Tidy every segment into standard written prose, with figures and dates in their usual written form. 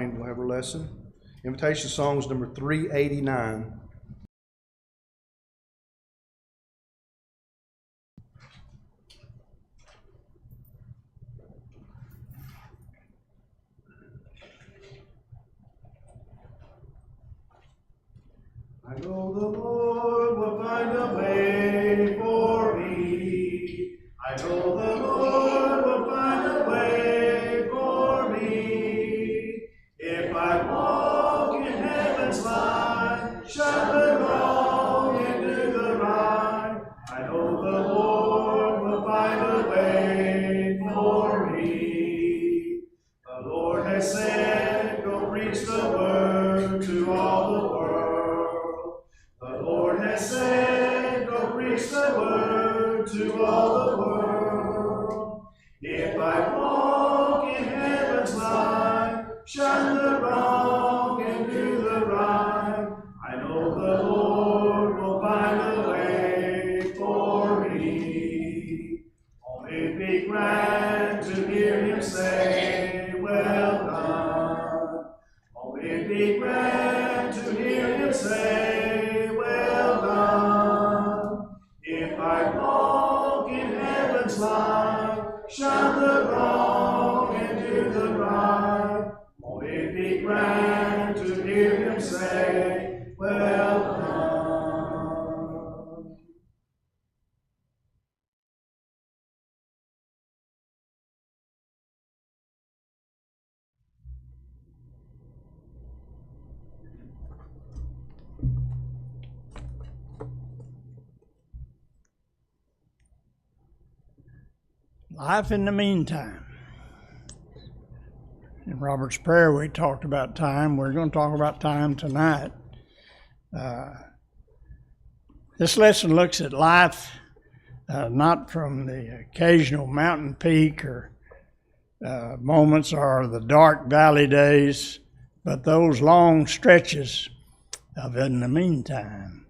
Dwayne will have her lesson. Invitation songs number 389. I know the Lord will find a way for me. I know the Lord will find a way for me. If I walk in heaven's light, shun the wrong and do the right, I know the Lord will find a way for me. The Lord has said, go preach the word to all the world. The Lord has said, go preach the word to all the world. If I walk in heaven's light, shun the wrong and do the right, I know the Lord will find a way for me. Only it be glad to hear him say, well done. Only it be glad to hear him say, well done. If I walk in heaven's light, shun the wrong and do the right, only it be glad to hear him say, well done. Life in the meantime. In Robert's prayer, we talked about time. We're going to talk about time tonight. This lesson looks at life not from the occasional mountain peak or moments or the dark valley days, but those long stretches of in the meantime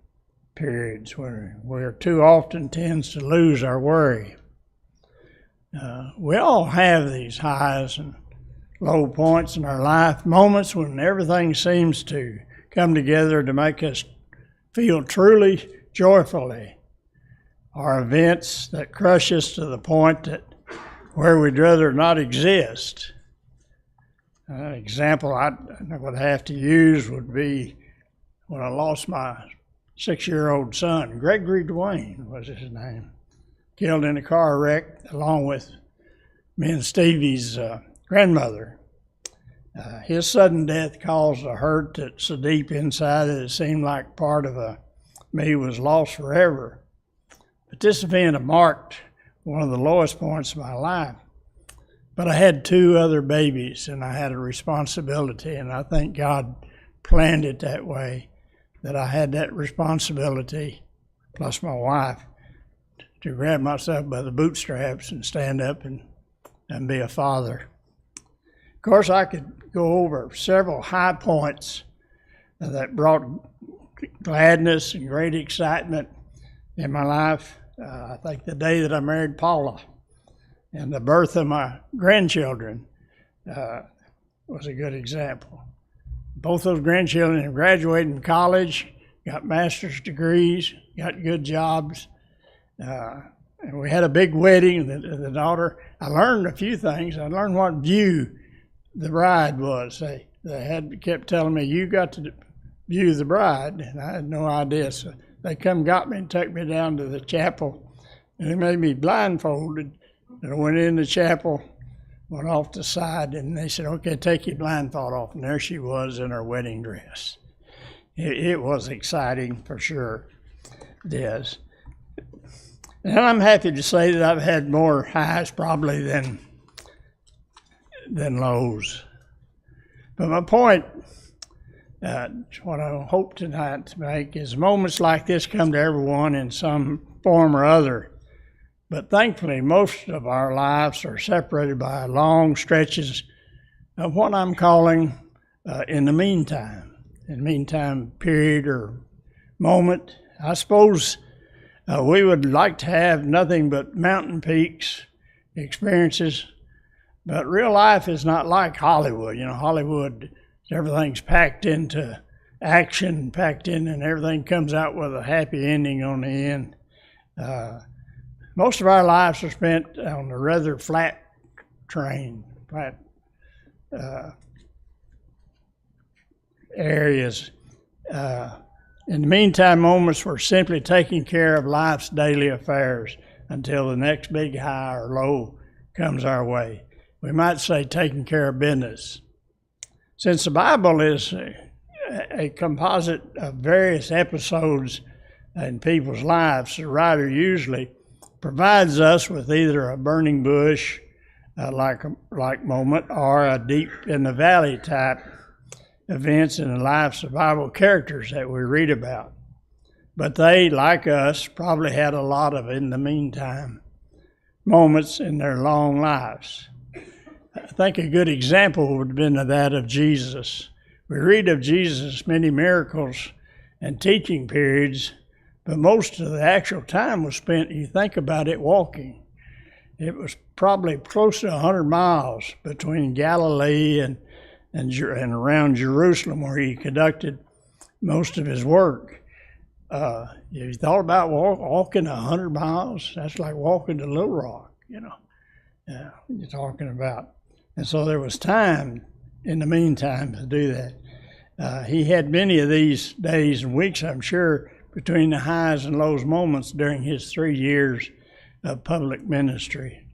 periods where too often tends to lose our worry. We all have these highs and low points in our life, moments when everything seems to come together to make us feel truly joyfully, or events that crush us to the point that where we'd rather not exist. An example I would have to use would be when I lost my 6-year-old son. Gregory Dwayne was his name. Killed in a car wreck along with me and Stevie's grandmother. His sudden death caused a hurt that's so deep inside that it seemed like part of me was lost forever. But this event marked one of the lowest points of my life. But I had 2 other babies and I had a responsibility, and I think God planned it that way, that I had that responsibility, plus my wife, to grab myself by the bootstraps and stand up and be a father. Of course, I could go over several high points that brought gladness and great excitement in my life. I think the day that I married Paula and the birth of my grandchildren was a good example. Both those grandchildren have graduated from college, got master's degrees, got good jobs. And we had a big wedding. The daughter, I learned a few things. I learned what view the bride was. They kept telling me, you got to view the bride, and I had no idea. So they got me and took me down to the chapel, and they made me blindfolded. And I went in the chapel, went off the side, and they said, okay, take your blindfold off. And there she was in her wedding dress. It was exciting for sure. It is. And I'm happy to say that I've had more highs probably than lows. But my point, what I hope tonight to make, is moments like this come to everyone in some form or other. But thankfully, most of our lives are separated by long stretches of what I'm calling in the meantime period or moment. I suppose we would like to have nothing but mountain peaks experiences, but real life is not like Hollywood. You know, Hollywood Everything's packed into action, packed in, and everything comes out with a happy ending on the end. Most of our lives are spent on the rather flat areas. In the meantime, moments we're simply taking care of life's daily affairs until the next big high or low comes our way. We might say taking care of business. Since the Bible is a composite of various episodes in people's lives, the writer usually provides us with either a burning bush like moment or a deep in the valley type events in the lives of Bible characters that we read about. But they, like us, probably had a lot of in the meantime moments in their long lives. I think a good example would have been that of Jesus. We read of Jesus' many miracles and teaching periods, but most of the actual time was spent, you think about it, walking. It was probably close to 100 miles between Galilee and around Jerusalem where he conducted most of his work. You thought about walking 100 miles? That's like walking to Little Rock, you're talking about. And so there was time in the meantime to do that. He had many of these days and weeks, I'm sure, between the highs and lows moments during his 3 years of public ministry.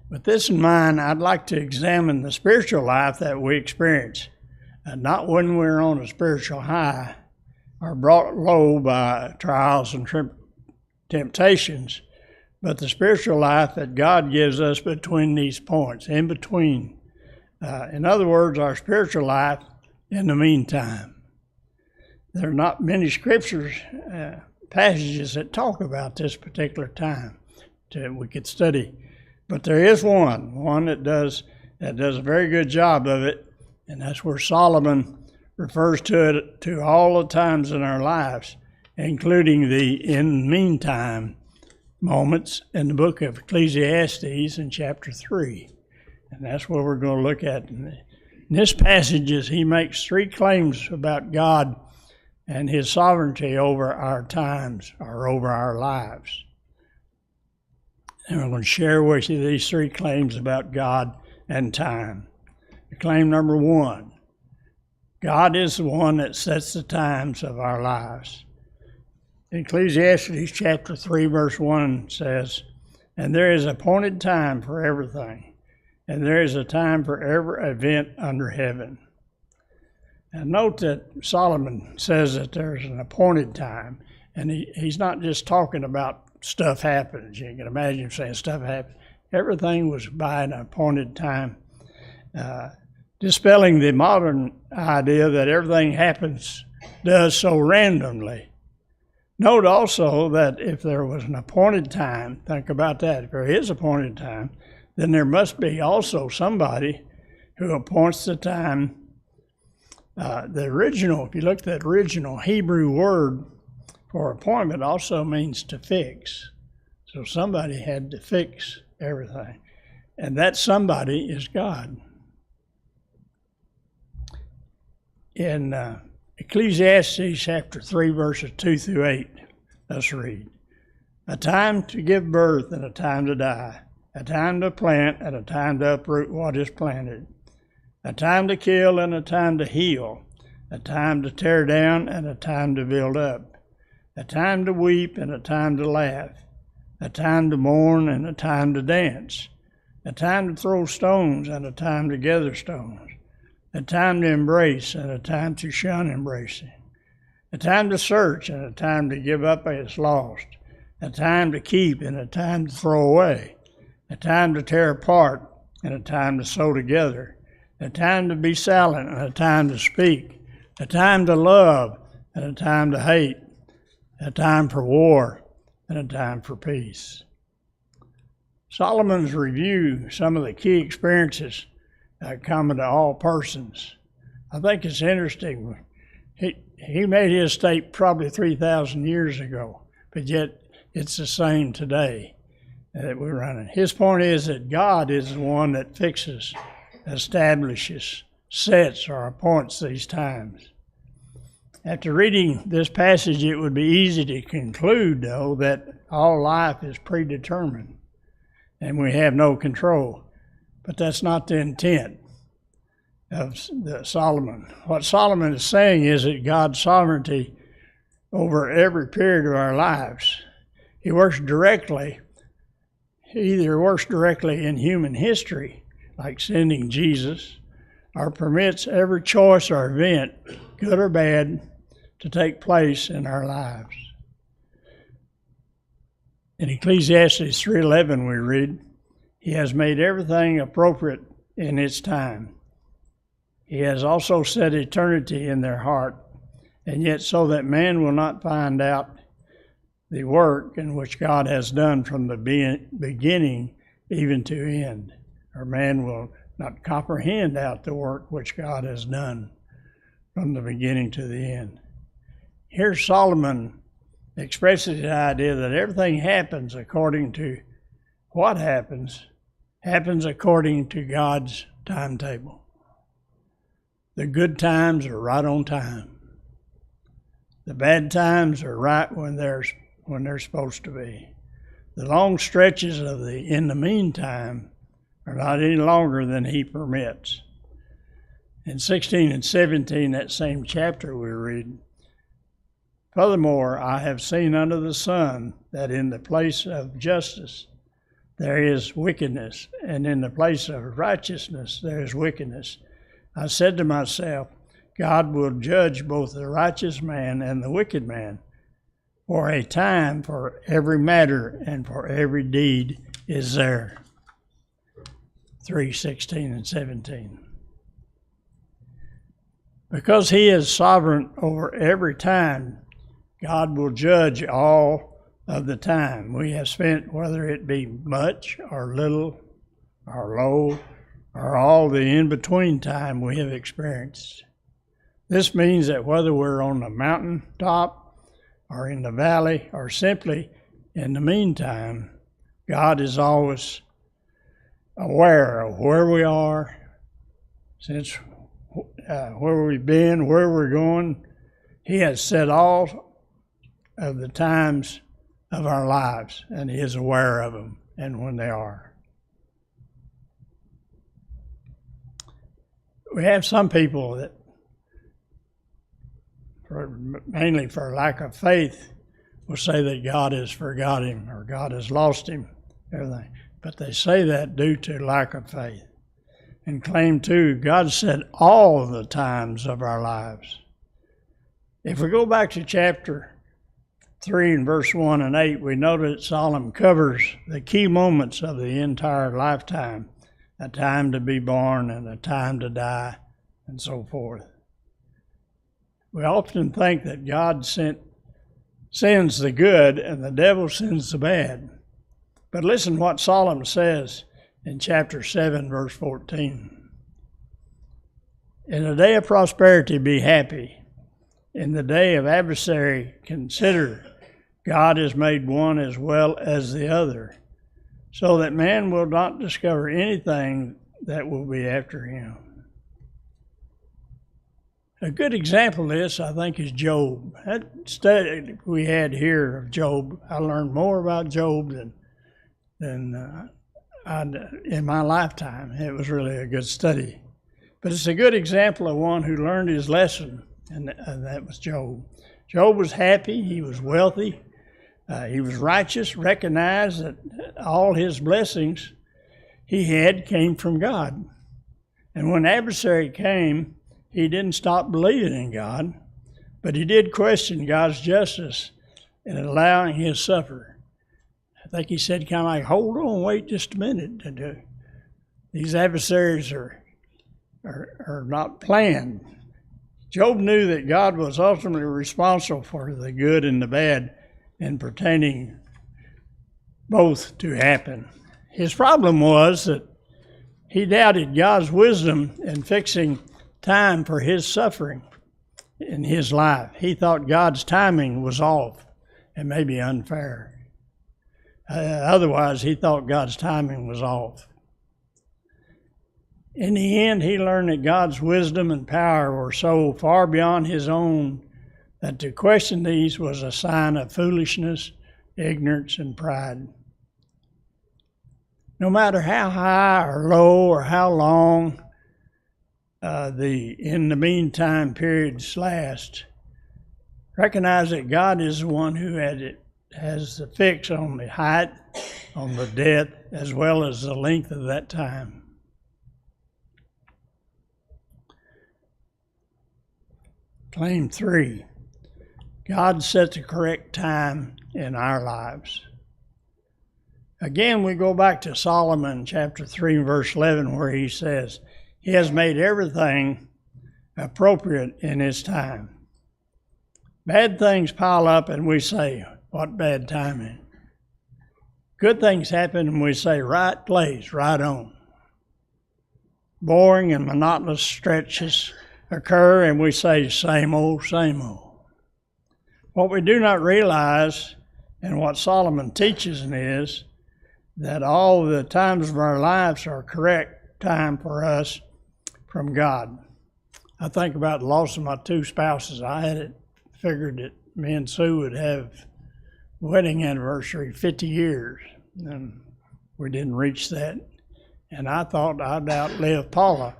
With this in mind, I'd like to examine the spiritual life that we experience, not when we're on a spiritual high or brought low by trials and temptations, but the spiritual life that God gives us between these points, in between. In other words, our spiritual life in the meantime. There are not many scriptures, passages that talk about this particular time that we could study. But there is one that does a very good job of it, and that's where Solomon refers to it to all the times in our lives, including the in meantime moments in the book of Ecclesiastes in chapter 3. And that's what we're going to look at. In this passage, he makes 3 claims about God and his sovereignty over our times or over our lives. And I'm going to share with you these 3 claims about God and time. Claim number 1, God is the one that sets the times of our lives. Ecclesiastes chapter 3 verse 1 says, "And there is appointed time for everything, and there is a time for every event under heaven." And note that Solomon says that there's an appointed time, and he's not just talking about stuff happens. You can imagine him saying stuff happens. Everything was by an appointed time, dispelling the modern idea that everything does so randomly. Note also that if there was an appointed time, think about that, if there is appointed time, then there must be also somebody who appoints the time. If you look at that original Hebrew word for appointment, also means to fix. So somebody had to fix everything. And that somebody is God. In Ecclesiastes chapter 3, verses 2 through 8, let's read. "A time to give birth and a time to die, a time to plant and a time to uproot what is planted, a time to kill and a time to heal, a time to tear down and a time to build up, a time to weep and a time to laugh, a time to mourn and a time to dance, a time to throw stones and a time to gather stones, a time to embrace and a time to shun embracing, a time to search and a time to give up as lost, a time to keep and a time to throw away, a time to tear apart and a time to sew together, a time to be silent and a time to speak, a time to love and a time to hate, a time for war and a time for peace." Solomon's review some of the key experiences common to all persons. I think it's interesting. He made his state probably 3,000 years ago, but yet it's the same today that we're running. His point is that God is the one that fixes establishes, sets, or appoints these times. After reading this passage, it would be easy to conclude, though, that all life is predetermined and we have no control. But that's not the intent of Solomon. What Solomon is saying is that God's sovereignty over every period of our lives. He either works directly in human history, like sending Jesus, or permits every choice or event, good or bad, to take place in our lives. In Ecclesiastes 3:11 we read, "He has made everything appropriate in its time. He has also set eternity in their heart, and yet so that man will not find out the work in which God has done from the beginning even to end." Or man will not comprehend out the work which God has done from the beginning to the end. Here Solomon expresses the idea that everything happens according to what happens according to God's timetable. The good times are right on time. The bad times are right when they're supposed to be. The long stretches of in the meantime are not any longer than he permits. In 16 and 17, that same chapter we read, "Furthermore, I have seen under the sun that in the place of justice there is wickedness, and in the place of righteousness there is wickedness. I said to myself, God will judge both the righteous man and the wicked man. For a time for every matter and for every deed is there." 3:16 and 17. Because he is sovereign over every time, God will judge all of the time we have spent, whether it be much or little or low or all the in-between time we have experienced. This means that whether we're on the mountain top or in the valley or simply in the meantime, God is always aware of where we are, since where we've been, where we're going. He has set all of the times of our lives, and he is aware of them and when they are. We have some people that, mainly for lack of faith, will say that God has forgot him or God has lost him, everything. But they say that due to lack of faith, and claim too, God set all of the times of our lives. If we go back to chapter 3 and verse 1 and 8, we know that Solomon covers the key moments of the entire lifetime, a time to be born and a time to die, and so forth. We often think that God sends the good and the devil sends the bad. But listen what Solomon says in chapter 7, verse 14. "In the day of prosperity be happy. In the day of adversary consider God has made one as well as the other, so that man will not discover anything that will be after him." A good example of this, I think, is Job. That study we had here of Job, I learned more about Job than in my lifetime. It was really a good study. But it's a good example of one who learned his lesson, and that was Job. Job was happy, he was wealthy, he was righteous, recognized that all his blessings he had came from God. And when adversary came, he didn't stop believing in God, but he did question God's justice in allowing his suffer. I think he said kind of like, hold on, wait just a minute. These adversaries are not planned. Job knew that God was ultimately responsible for the good and the bad and pertaining both to happen. His problem was that he doubted God's wisdom in fixing time for his suffering in his life. He thought God's timing was off and maybe unfair. Otherwise, he thought God's timing was off. In the end, he learned that God's wisdom and power were so far beyond his own that to question these was a sign of foolishness, ignorance, and pride. No matter how high or low or how long the in the meantime periods last, recognize that God is the one who has the fix on the height, on the depth, as well as the length of that time. Claim 3. God sets the correct time in our lives. Again, we go back to Solomon chapter 3, verse 11, where he says, he has made everything appropriate in his time. Bad things pile up and we say, what bad timing. Good things happen and we say, right place, right on. Boring and monotonous stretches occur and we say, same old, same old. What we do not realize, and what Solomon teaches is, that all the times of our lives are correct time for us from God. I think about the loss of my 2 spouses. I had it figured that me and Sue would have wedding anniversary 50 years, and we didn't reach that. And I thought I'd outlive Paula.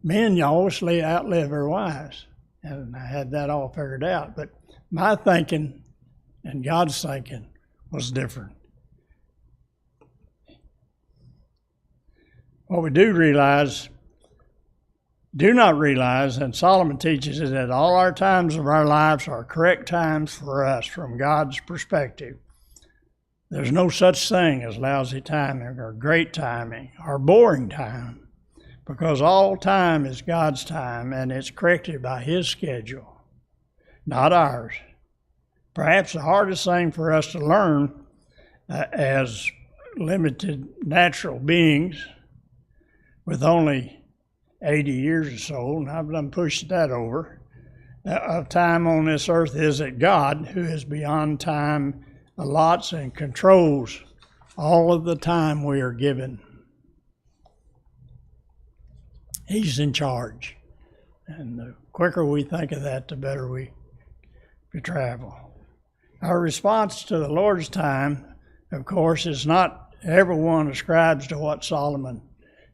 Men always outlive their wives, and I had that all figured out. But my thinking and God's thinking was different. What we do not realize, and Solomon teaches is that all our times of our lives are correct times for us from God's perspective. There's no such thing as lousy timing or great timing or boring time, because all time is God's time and it's corrected by his schedule, not ours. Perhaps the hardest thing for us to learn as limited natural beings with only 80 years or so, and I've done pushed that over, of time on this earth is that God, who is beyond time, allots and controls all of the time we are given. He's in charge. And the quicker we think of that, the better we travel. Our response to the Lord's time, of course, is not everyone ascribes to what Solomon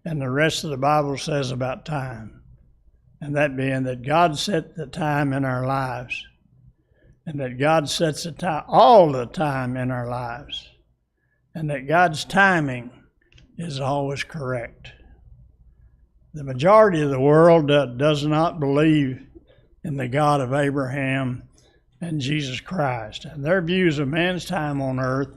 and the rest of the Bible says about time. And that being that God set the time in our lives. And that God sets the time, all the time in our lives. And that God's timing is always correct. The majority of the world does not believe in the God of Abraham and Jesus Christ. And their views of man's time on earth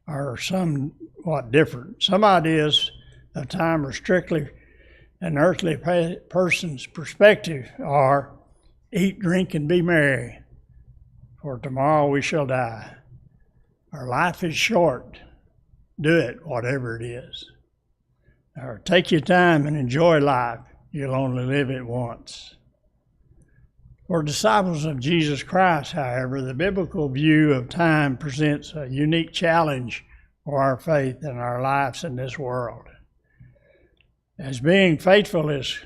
are somewhat different. Some ideas of time are strictly an earthly person's perspective are eat, drink, and be merry, for tomorrow we shall die. Our life is short. Do it, whatever it is. Or take your time and enjoy life. You'll only live it once. For disciples of Jesus Christ, however, the biblical view of time presents a unique challenge for our faith and our lives in this world. As being faithful is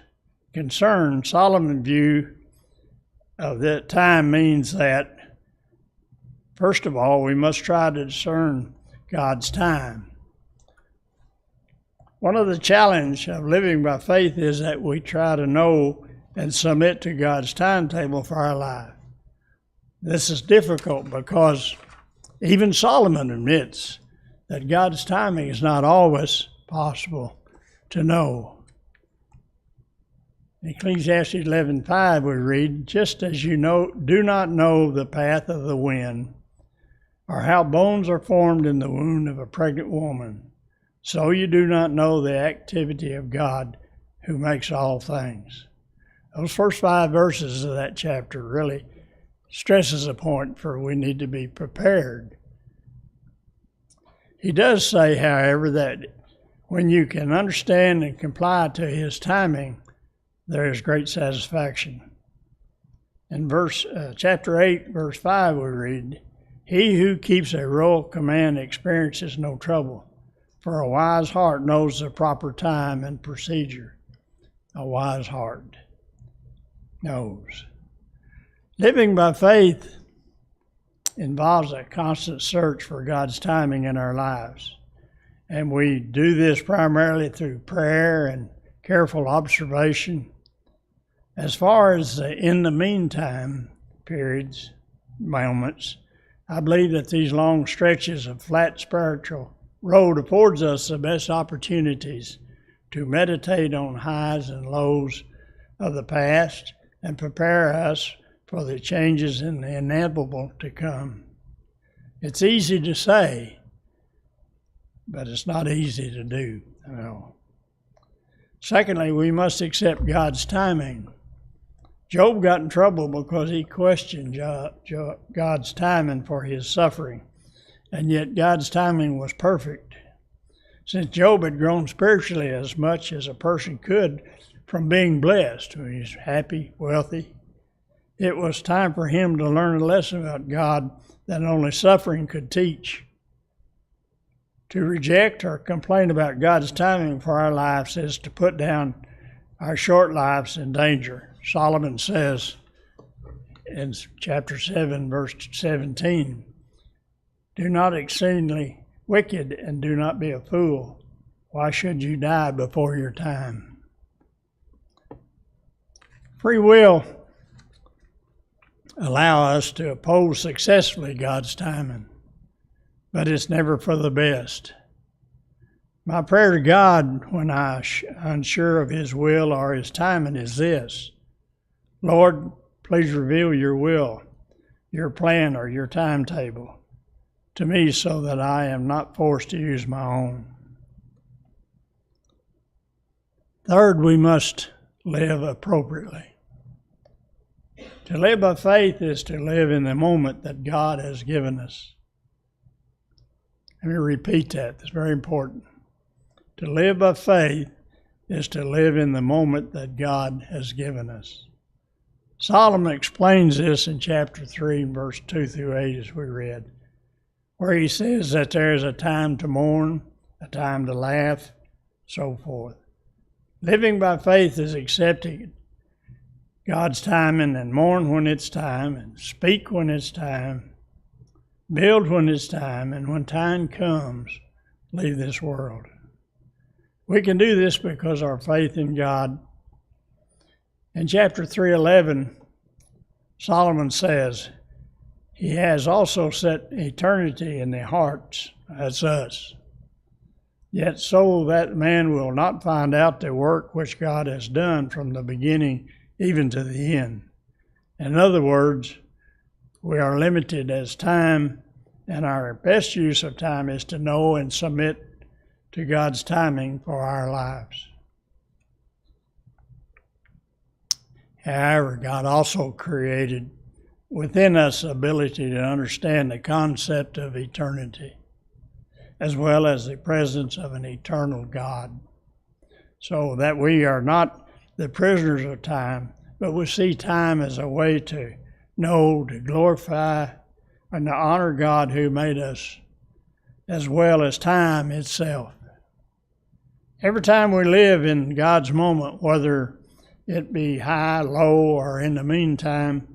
concerned, Solomon's view of that time means that, first of all, we must try to discern God's time. One of the challenges of living by faith is that we try to know and submit to God's timetable for our life. This is difficult because even Solomon admits that God's timing is not always possible to know. In Ecclesiastes 11:5 we read, just as you do not know the path of the wind, or how bones are formed in the womb of a pregnant woman, so you do not know the activity of God who makes all things. Those first 5 verses of that chapter really stresses a point for we need to be prepared. He does say, however, that when you can understand and comply to his timing, there is great satisfaction. In chapter 8, verse 5, we read, he who keeps a royal command experiences no trouble, For a wise heart knows the proper time and procedure. A wise heart knows. Living by faith involves a constant search for God's timing in our lives. And we do this primarily through prayer and careful observation. As far as the in the meantime periods, moments, I believe that these long stretches of flat spiritual road affords us the best opportunities to meditate on highs and lows of the past and prepare us for the changes in the inevitable to come. It's easy to say, but it's not easy to do. Secondly, we must accept God's timing. Job got in trouble because he questioned God's timing for his suffering, and yet God's timing was perfect. Since Job had grown spiritually as much as a person could from being blessed, when he's happy, wealthy, it was time for him to learn a lesson about God that only suffering could teach. To reject or complain about God's timing for our lives is to put down our short lives in danger. Solomon says in chapter 7, verse 17, "Do not exceedingly wicked and do not be a fool. Why should you die before your time?" Free will allows us to oppose successfully God's timing, but it's never for the best. My prayer to God when I'm unsure of His will or His timing is this: Lord, please reveal your will, your plan, or your timetable to me so that I am not forced to use my own. Third, we must live appropriately. To live by faith is to live in the moment that God has given us. Let me repeat that. It's very important. To live by faith is to live in the moment that God has given us. Solomon explains this in chapter 3, verse 2 through 8, as we read, where he says that there is a time to mourn, a time to laugh, so forth. Living by faith is accepting God's timing and mourn when it's time, and speak when it's time, build when it's time, and when time comes, leave this world. We can do this because our faith in God. In chapter 3:11, Solomon says, He has also set eternity in their hearts, that's us. Yet so that man will not find out the work which God has done from the beginning even to the end. In other words, we are limited as time, and our best use of time is to know and submit to God's timing for our lives. However, God also created within us the ability to understand the concept of eternity, as well as the presence of an eternal God, so that we are not the prisoners of time, but we see time as a way to know, to glorify, and to honor God who made us, as well as time itself. Every time we live in God's moment, whether it be high, low, or in the meantime,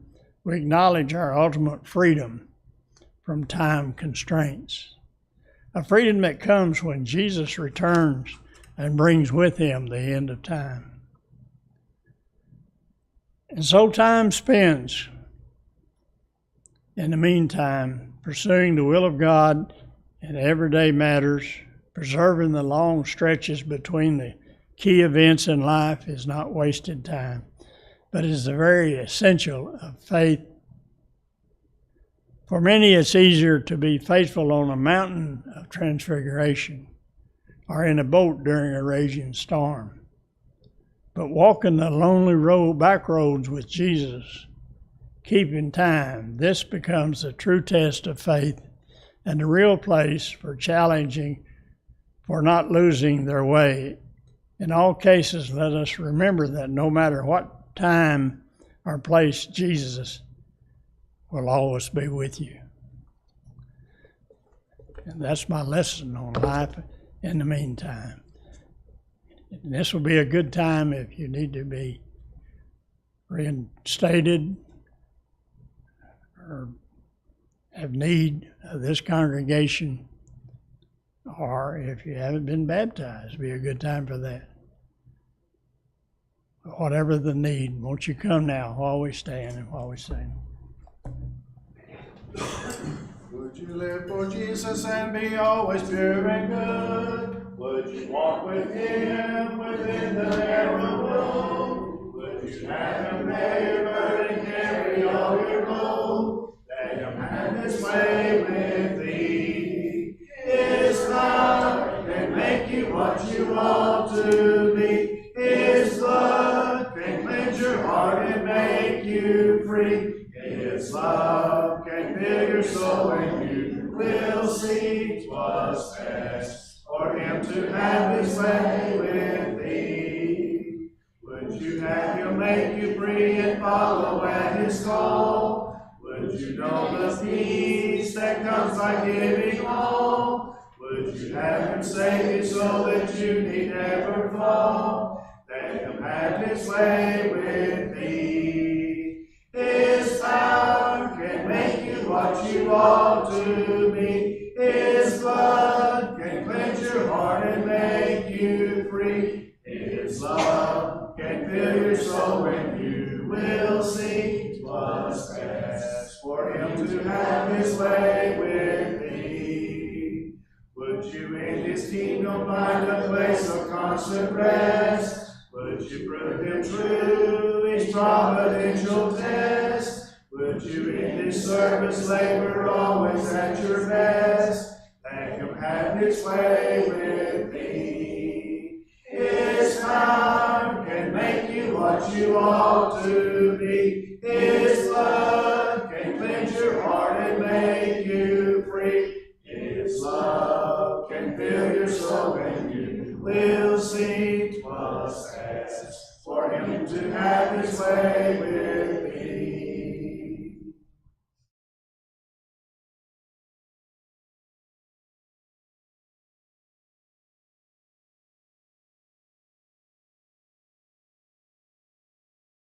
we acknowledge our ultimate freedom from time constraints. A freedom that comes when Jesus returns and brings with him the end of time. And so time spends, in the meantime, pursuing the will of God in everyday matters. Preserving the long stretches between the key events in life is not wasted time, but is the very essential of faith. For many, it's easier to be faithful on a mountain of transfiguration or in a boat during a raging storm. But walking the lonely back roads with Jesus, keeping time, this becomes the true test of faith and the real place for challenging, for not losing their way. In all cases, let us remember that no matter what time or place, Jesus will always be with you. And that's my lesson on life in the meantime. And this will be a good time if you need to be reinstated or have need of this congregation, or if you haven't been baptized, it'll be a good time for that. Whatever the need, won't you come now while we stand and while we sing. Would you live for Jesus and be always pure and good? Would you walk with Him within the narrow road? Would you have Him bear your burden, carry all your load? Let Him have His way with thee. His love can make you what you ought to be. His blood can cleanse your heart and make you free. His love can fill your soul and you will see 'twas best for Him to have His way with thee. Would you have Him make you free and follow at His call? Would you know the peace that comes by giving all? Would you have Him save you so that you need never fall? Let Him have His way with thee. His power can make you what you ought to be. His blood can cleanse your heart and make you free. His love can fill your soul and you will see 'twas best for Him to have His way with thee. Would you in His kingdom find a place of constant rest? Would you prove Him true, His providential test? Would you in His service labor always at your best? Let Him have His way with thee. His power can make you what you ought to be. His blood can cleanse your heart and make you free. His love can fill your soul and you will see 'twas best for Him to have His way with